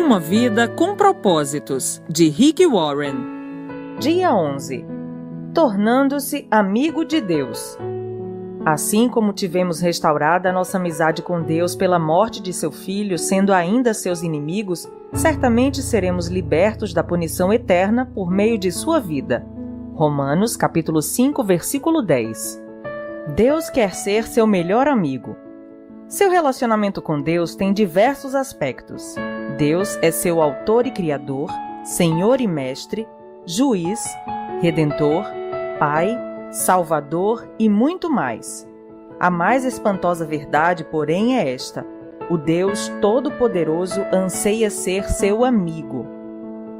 Uma vida com propósitos, de Rick Warren. Dia 11. Tornando-se amigo de Deus. Assim como tivemos restaurada a nossa amizade com Deus pela morte de seu Filho, sendo ainda seus inimigos, certamente seremos libertos da punição eterna por meio de sua vida. Romanos, capítulo 5, versículo 10. Deus quer ser seu melhor amigo. Seu relacionamento com Deus tem diversos aspectos. Deus é seu autor e criador, Senhor e mestre, juiz, redentor, Pai, Salvador e muito mais. A mais espantosa verdade, porém, é esta: o Deus Todo-Poderoso anseia ser seu amigo.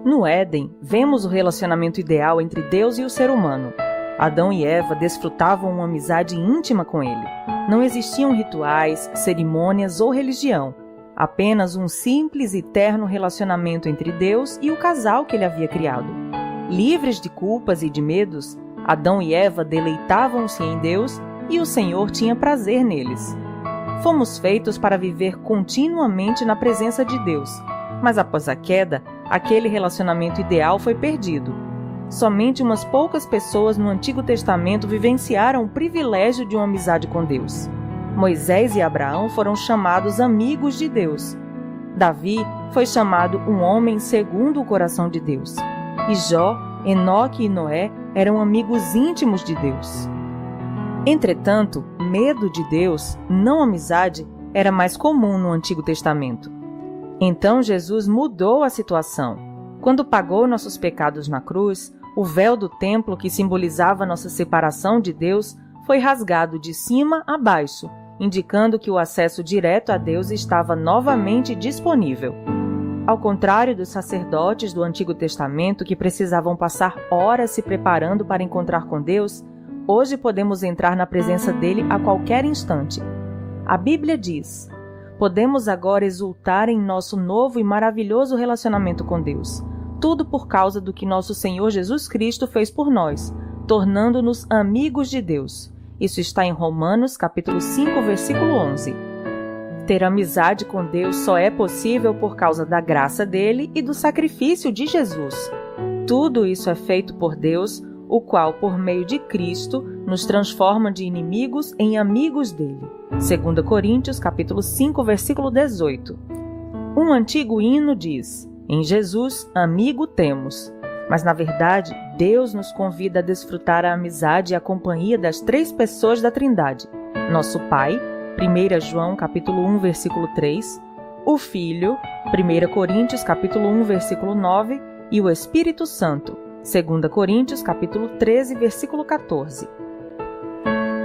No Éden, vemos o relacionamento ideal entre Deus e o ser humano. Adão e Eva desfrutavam uma amizade íntima com ele. Não existiam rituais, cerimônias ou religião, apenas um simples e terno relacionamento entre Deus e o casal que ele havia criado. Livres de culpas e de medos, Adão e Eva deleitavam-se em Deus e o Senhor tinha prazer neles. Fomos feitos para viver continuamente na presença de Deus, mas após a queda, aquele relacionamento ideal foi perdido. Somente umas poucas pessoas no Antigo Testamento vivenciaram o privilégio de uma amizade com Deus. Moisés e Abraão foram chamados amigos de Deus. Davi foi chamado um homem segundo o coração de Deus. E Jó, Enoque e Noé eram amigos íntimos de Deus. Entretanto, medo de Deus, não amizade, era mais comum no Antigo Testamento. Então Jesus mudou a situação. Quando pagou nossos pecados na cruz, o véu do templo que simbolizava nossa separação de Deus foi rasgado de cima a baixo, indicando que o acesso direto a Deus estava novamente disponível. Ao contrário dos sacerdotes do Antigo Testamento que precisavam passar horas se preparando para encontrar com Deus, hoje podemos entrar na presença dele a qualquer instante. A Bíblia diz: podemos agora exultar em nosso novo e maravilhoso relacionamento com Deus. Tudo por causa do que nosso Senhor Jesus Cristo fez por nós, tornando-nos amigos de Deus. Isso está em Romanos, capítulo 5, versículo 11. Ter amizade com Deus só é possível por causa da graça dele e do sacrifício de Jesus. Tudo isso é feito por Deus, o qual, por meio de Cristo, nos transforma de inimigos em amigos dele. 2 Coríntios, capítulo 5, versículo 18. Um antigo hino diz: em Jesus, amigo temos. Mas, na verdade, Deus nos convida a desfrutar a amizade e a companhia das três pessoas da Trindade: nosso Pai, 1 João capítulo 1, versículo 3, o Filho, 1 Coríntios capítulo 1, versículo 9, e o Espírito Santo, 2 Coríntios capítulo 13, versículo 14.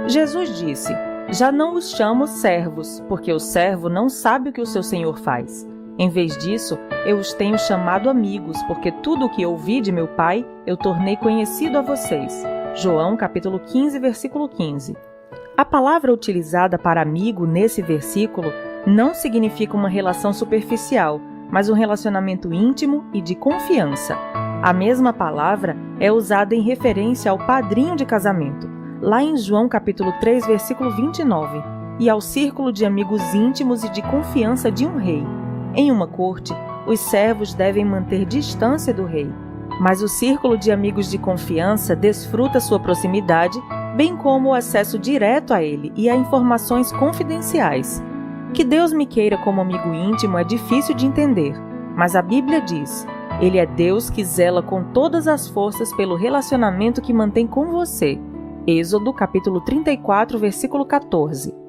Jesus disse: já não os chamo servos, porque o servo não sabe o que o seu senhor faz. Em vez disso, eu os tenho chamado amigos, porque tudo o que ouvi de meu Pai, eu tornei conhecido a vocês. João, capítulo 15, versículo 15. A palavra utilizada para amigo nesse versículo não significa uma relação superficial, mas um relacionamento íntimo e de confiança. A mesma palavra é usada em referência ao padrinho de casamento, lá em João, capítulo 3, versículo 29, e ao círculo de amigos íntimos e de confiança de um rei. Em uma corte, os servos devem manter distância do rei, mas o círculo de amigos de confiança desfruta sua proximidade, bem como o acesso direto a ele e a informações confidenciais. Que Deus me queira como amigo íntimo é difícil de entender, mas a Bíblia diz: ele é Deus que zela com todas as forças pelo relacionamento que mantém com você. Êxodo, capítulo 34, versículo 14.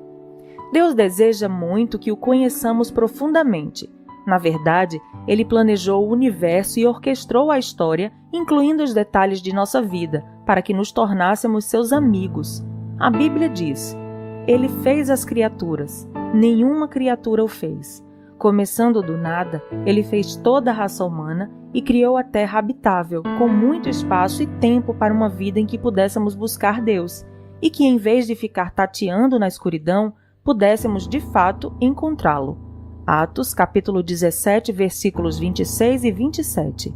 Deus deseja muito que o conheçamos profundamente. Na verdade, ele planejou o universo e orquestrou a história, incluindo os detalhes de nossa vida, para que nos tornássemos seus amigos. A Bíblia diz: ele fez as criaturas, nenhuma criatura o fez. Começando do nada, ele fez toda a raça humana e criou a terra habitável, com muito espaço e tempo para uma vida em que pudéssemos buscar Deus, e que, em vez de ficar tateando na escuridão, pudéssemos de fato encontrá-lo. Atos, capítulo 17, versículos 26 e 27.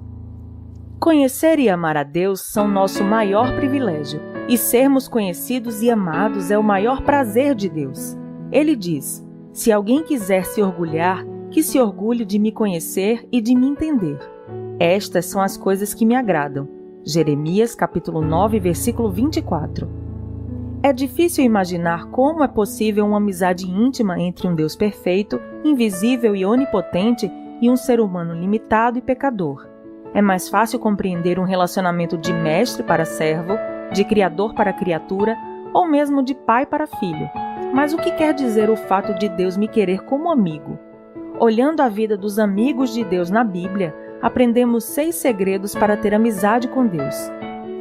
Conhecer e amar a Deus são nosso maior privilégio, e sermos conhecidos e amados é o maior prazer de Deus. Ele diz: se alguém quiser se orgulhar, que se orgulhe de me conhecer e de me entender. Estas são as coisas que me agradam. Jeremias capítulo 9, versículo 24. É difícil imaginar como é possível uma amizade íntima entre um Deus perfeito, invisível e onipotente e um ser humano limitado e pecador. É mais fácil compreender um relacionamento de mestre para servo, de criador para criatura, ou mesmo de pai para filho. Mas o que quer dizer o fato de Deus me querer como amigo? Olhando a vida dos amigos de Deus na Bíblia, aprendemos 6 segredos para ter amizade com Deus.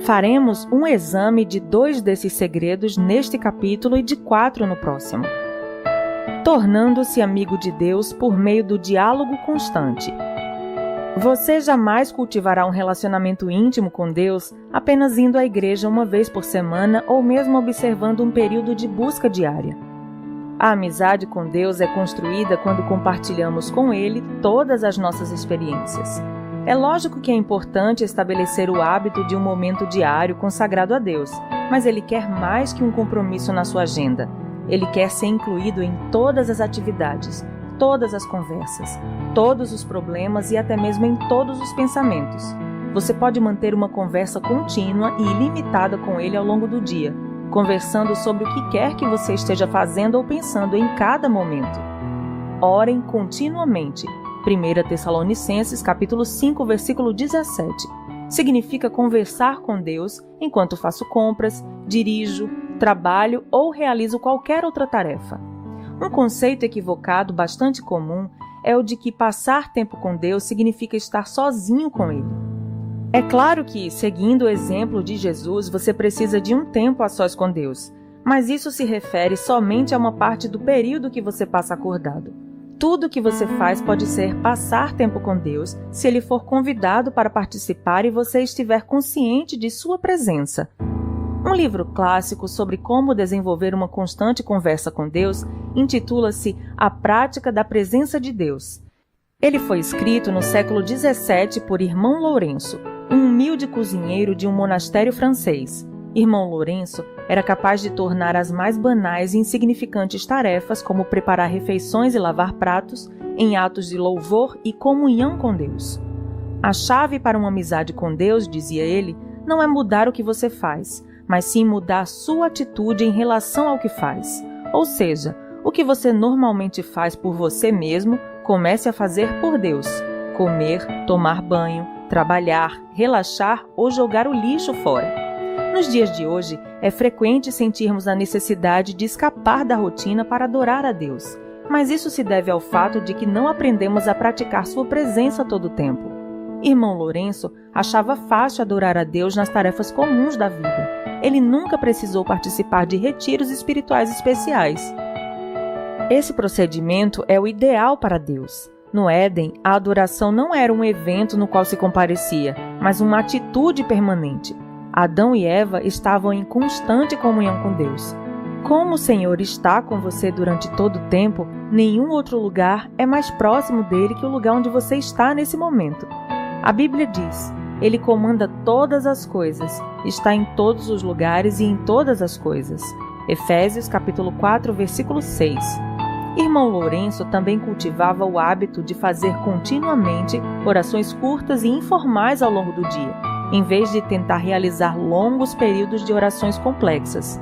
Faremos um exame de 2 desses segredos neste capítulo e de 4 no próximo. Tornando-se amigo de Deus por meio do diálogo constante. Você jamais cultivará um relacionamento íntimo com Deus apenas indo à igreja uma vez por semana ou mesmo observando um período de busca diária. A amizade com Deus é construída quando compartilhamos com Ele todas as nossas experiências. É lógico que é importante estabelecer o hábito de um momento diário consagrado a Deus, mas Ele quer mais que um compromisso na sua agenda. Ele quer ser incluído em todas as atividades, todas as conversas, todos os problemas e até mesmo em todos os pensamentos. Você pode manter uma conversa contínua e ilimitada com Ele ao longo do dia, conversando sobre o que quer que você esteja fazendo ou pensando em cada momento. Orem continuamente. 1 Tessalonicenses capítulo 5, versículo 17. Significa conversar com Deus enquanto faço compras, dirijo, trabalho ou realizo qualquer outra tarefa. Um conceito equivocado bastante comum é o de que passar tempo com Deus significa estar sozinho com Ele. É claro que, seguindo o exemplo de Jesus, você precisa de um tempo a sós com Deus, mas isso se refere somente a uma parte do período que você passa acordado. Tudo o que você faz pode ser passar tempo com Deus se Ele for convidado para participar e você estiver consciente de sua presença. Um livro clássico sobre como desenvolver uma constante conversa com Deus intitula-se A Prática da Presença de Deus. Ele foi escrito no século XVII por Irmão Lourenço, um humilde cozinheiro de um monastério francês. Irmão Lourenço era capaz de tornar as mais banais e insignificantes tarefas, como preparar refeições e lavar pratos, em atos de louvor e comunhão com Deus. A chave para uma amizade com Deus, dizia ele, não é mudar o que você faz, mas sim mudar sua atitude em relação ao que faz. Ou seja, o que você normalmente faz por você mesmo, comece a fazer por Deus. Comer, tomar banho, trabalhar, relaxar ou jogar o lixo fora. Nos dias de hoje, é frequente sentirmos a necessidade de escapar da rotina para adorar a Deus. Mas isso se deve ao fato de que não aprendemos a praticar sua presença todo o tempo. Irmão Lourenço achava fácil adorar a Deus nas tarefas comuns da vida. Ele nunca precisou participar de retiros espirituais especiais. Esse procedimento é o ideal para Deus. No Éden, a adoração não era um evento no qual se comparecia, mas uma atitude permanente. Adão e Eva estavam em constante comunhão com Deus. Como o Senhor está com você durante todo o tempo, nenhum outro lugar é mais próximo dele que o lugar onde você está nesse momento. A Bíblia diz: Ele comanda todas as coisas, está em todos os lugares e em todas as coisas. Efésios capítulo 4, versículo 6. Irmão Lourenço também cultivava o hábito de fazer continuamente orações curtas e informais ao longo do dia, em vez de tentar realizar longos períodos de orações complexas.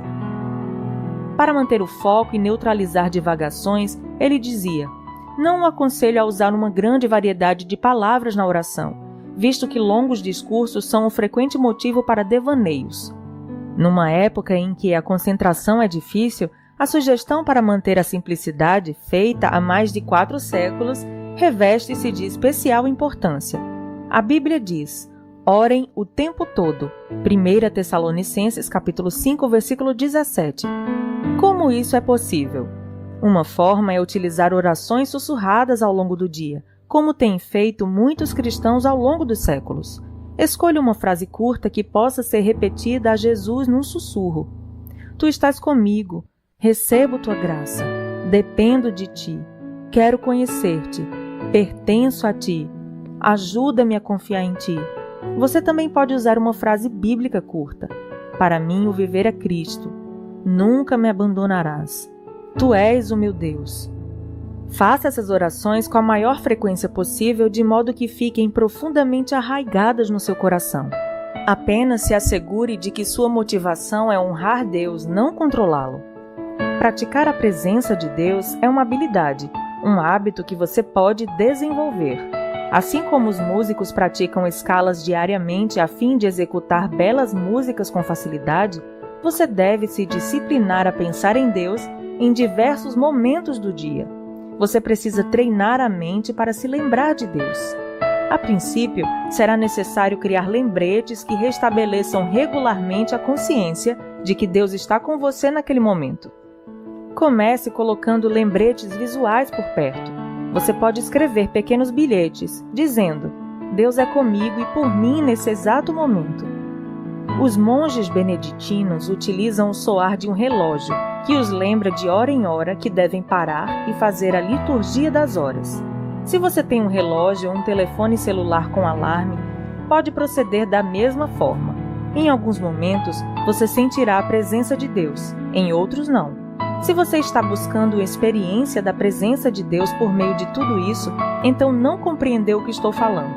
Para manter o foco e neutralizar divagações, ele dizia: não o aconselho a usar uma grande variedade de palavras na oração, visto que longos discursos são um frequente motivo para devaneios. Numa época em que a concentração é difícil, a sugestão para manter a simplicidade, feita há mais de 4 séculos, reveste-se de especial importância. A Bíblia diz: orem o tempo todo. 1 Tessalonicenses capítulo 5, versículo 17. Como isso é possível? Uma forma é utilizar orações sussurradas ao longo do dia, como têm feito muitos cristãos ao longo dos séculos. Escolha uma frase curta que possa ser repetida a Jesus num sussurro. Tu estás comigo, recebo tua graça, dependo de ti, quero conhecer-te, pertenço a ti, ajuda-me a confiar em ti. Você também pode usar uma frase bíblica curta. Para mim o viver é Cristo, nunca me abandonarás, tu és o meu Deus. Faça essas orações com a maior frequência possível, de modo que fiquem profundamente arraigadas no seu coração. Apenas se assegure de que sua motivação é honrar Deus, não controlá-lo. Praticar a presença de Deus é uma habilidade, um hábito que você pode desenvolver. Assim como os músicos praticam escalas diariamente a fim de executar belas músicas com facilidade, você deve se disciplinar a pensar em Deus em diversos momentos do dia. Você precisa treinar a mente para se lembrar de Deus. A princípio, será necessário criar lembretes que restabeleçam regularmente a consciência de que Deus está com você naquele momento. Comece colocando lembretes visuais por perto. Você pode escrever pequenos bilhetes, dizendo: Deus é comigo e por mim nesse exato momento. Os monges beneditinos utilizam o soar de um relógio, que os lembra de hora em hora que devem parar e fazer a liturgia das horas. Se você tem um relógio ou um telefone celular com alarme, pode proceder da mesma forma. Em alguns momentos, você sentirá a presença de Deus, em outros não. Se você está buscando a experiência da presença de Deus por meio de tudo isso, então não compreendeu o que estou falando.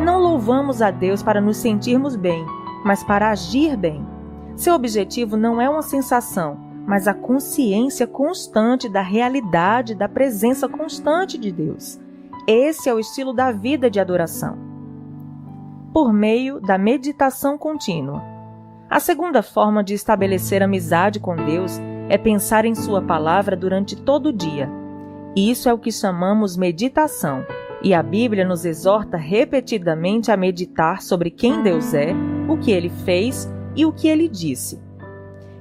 Não louvamos a Deus para nos sentirmos bem, mas para agir bem. Seu objetivo não é uma sensação, mas a consciência constante da realidade da presença constante de Deus. Esse é o estilo da vida de adoração. Por meio da meditação contínua. A segunda forma de estabelecer amizade com Deus é pensar em sua palavra durante todo o dia. Isso é o que chamamos meditação, e a Bíblia nos exorta repetidamente a meditar sobre quem Deus é, o que Ele fez e o que Ele disse.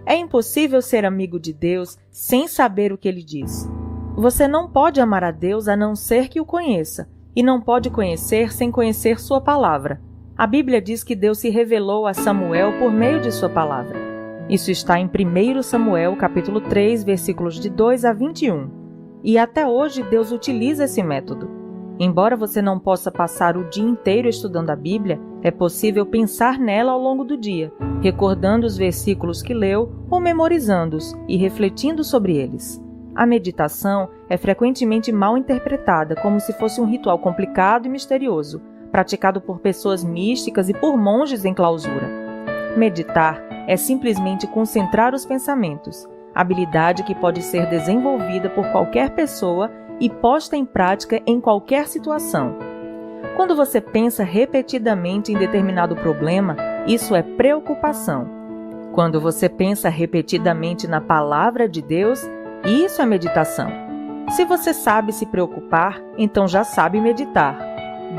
É impossível ser amigo de Deus sem saber o que Ele diz. Você não pode amar a Deus a não ser que o conheça, e não pode conhecer sem conhecer sua palavra. A Bíblia diz que Deus se revelou a Samuel por meio de sua palavra. Isso está em 1 Samuel, capítulo 3, versículos de 2 a 21. E até hoje Deus utiliza esse método. Embora você não possa passar o dia inteiro estudando a Bíblia, é possível pensar nela ao longo do dia, recordando os versículos que leu ou memorizando-os e refletindo sobre eles. A meditação é frequentemente mal interpretada como se fosse um ritual complicado e misterioso, praticado por pessoas místicas e por monges em clausura. Meditar é simplesmente concentrar os pensamentos, habilidade que pode ser desenvolvida por qualquer pessoa e posta em prática em qualquer situação. Quando você pensa repetidamente em determinado problema, isso é preocupação. Quando você pensa repetidamente na palavra de Deus, isso é meditação. Se você sabe se preocupar, então já sabe meditar.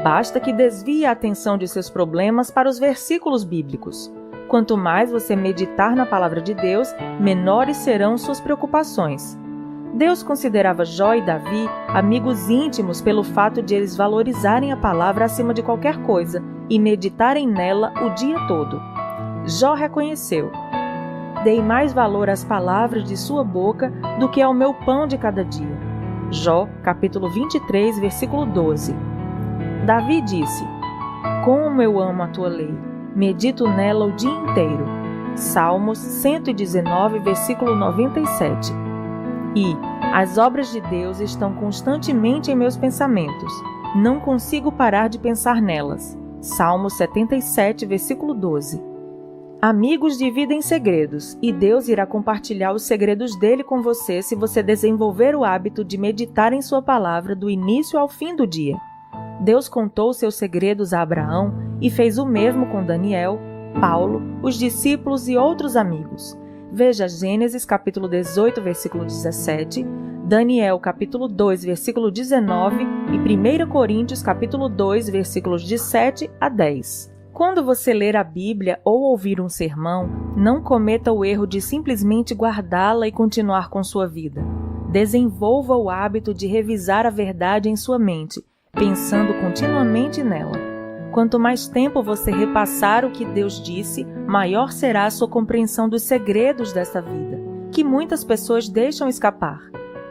Basta que desvie a atenção de seus problemas para os versículos bíblicos. Quanto mais você meditar na palavra de Deus, menores serão suas preocupações. Deus considerava Jó e Davi amigos íntimos pelo fato de eles valorizarem a palavra acima de qualquer coisa e meditarem nela o dia todo. Jó reconheceu: dei mais valor às palavras de sua boca do que ao meu pão de cada dia. Jó, capítulo 23, versículo 12. Davi disse: como eu amo a tua lei, medito nela o dia inteiro. Salmos 119, versículo 97. E as obras de Deus estão constantemente em meus pensamentos. Não consigo parar de pensar nelas. Salmos 77, versículo 12. Amigos dividem segredos, e Deus irá compartilhar os segredos dele com você se você desenvolver o hábito de meditar em sua palavra do início ao fim do dia. Deus contou seus segredos a Abraão e fez o mesmo com Daniel, Paulo, os discípulos e outros amigos. Veja Gênesis capítulo 18, versículo 17, Daniel capítulo 2, versículo 19 e 1 Coríntios capítulo 2, versículos de 7 a 10. Quando você ler a Bíblia ou ouvir um sermão, não cometa o erro de simplesmente guardá-la e continuar com sua vida. Desenvolva o hábito de revisar a verdade em sua mente, pensando continuamente nela. Quanto mais tempo você repassar o que Deus disse, maior será a sua compreensão dos segredos desta vida, que muitas pessoas deixam escapar.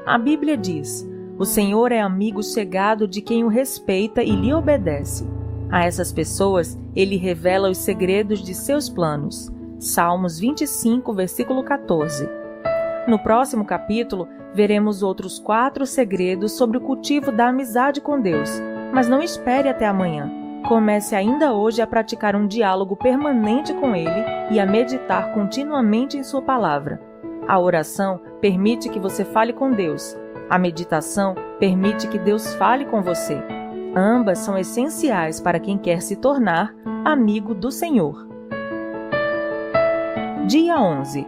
A Bíblia diz: o Senhor é amigo chegado de quem o respeita e lhe obedece. A essas pessoas, ele revela os segredos de seus planos. Salmos 25, versículo 14. No próximo capítulo, veremos outros 4 segredos sobre o cultivo da amizade com Deus. Mas não espere até amanhã. Comece ainda hoje a praticar um diálogo permanente com Ele e a meditar continuamente em Sua palavra. A oração permite que você fale com Deus. A meditação permite que Deus fale com você. Ambas são essenciais para quem quer se tornar amigo do Senhor. Dia 11.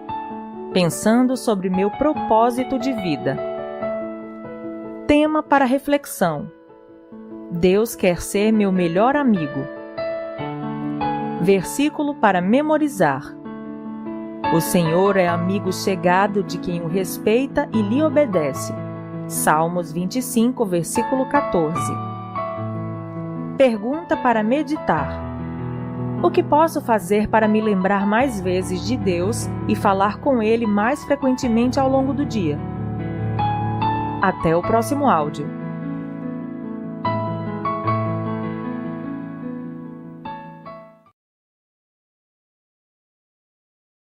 Pensando sobre meu propósito de vida. Tema para reflexão: Deus quer ser meu melhor amigo. Versículo para memorizar: O Senhor é amigo chegado de quem o respeita e lhe obedece. Salmos 25, versículo 14. Pergunta para meditar: O que posso fazer para me lembrar mais vezes de Deus e falar com Ele mais frequentemente ao longo do dia? Até o próximo áudio.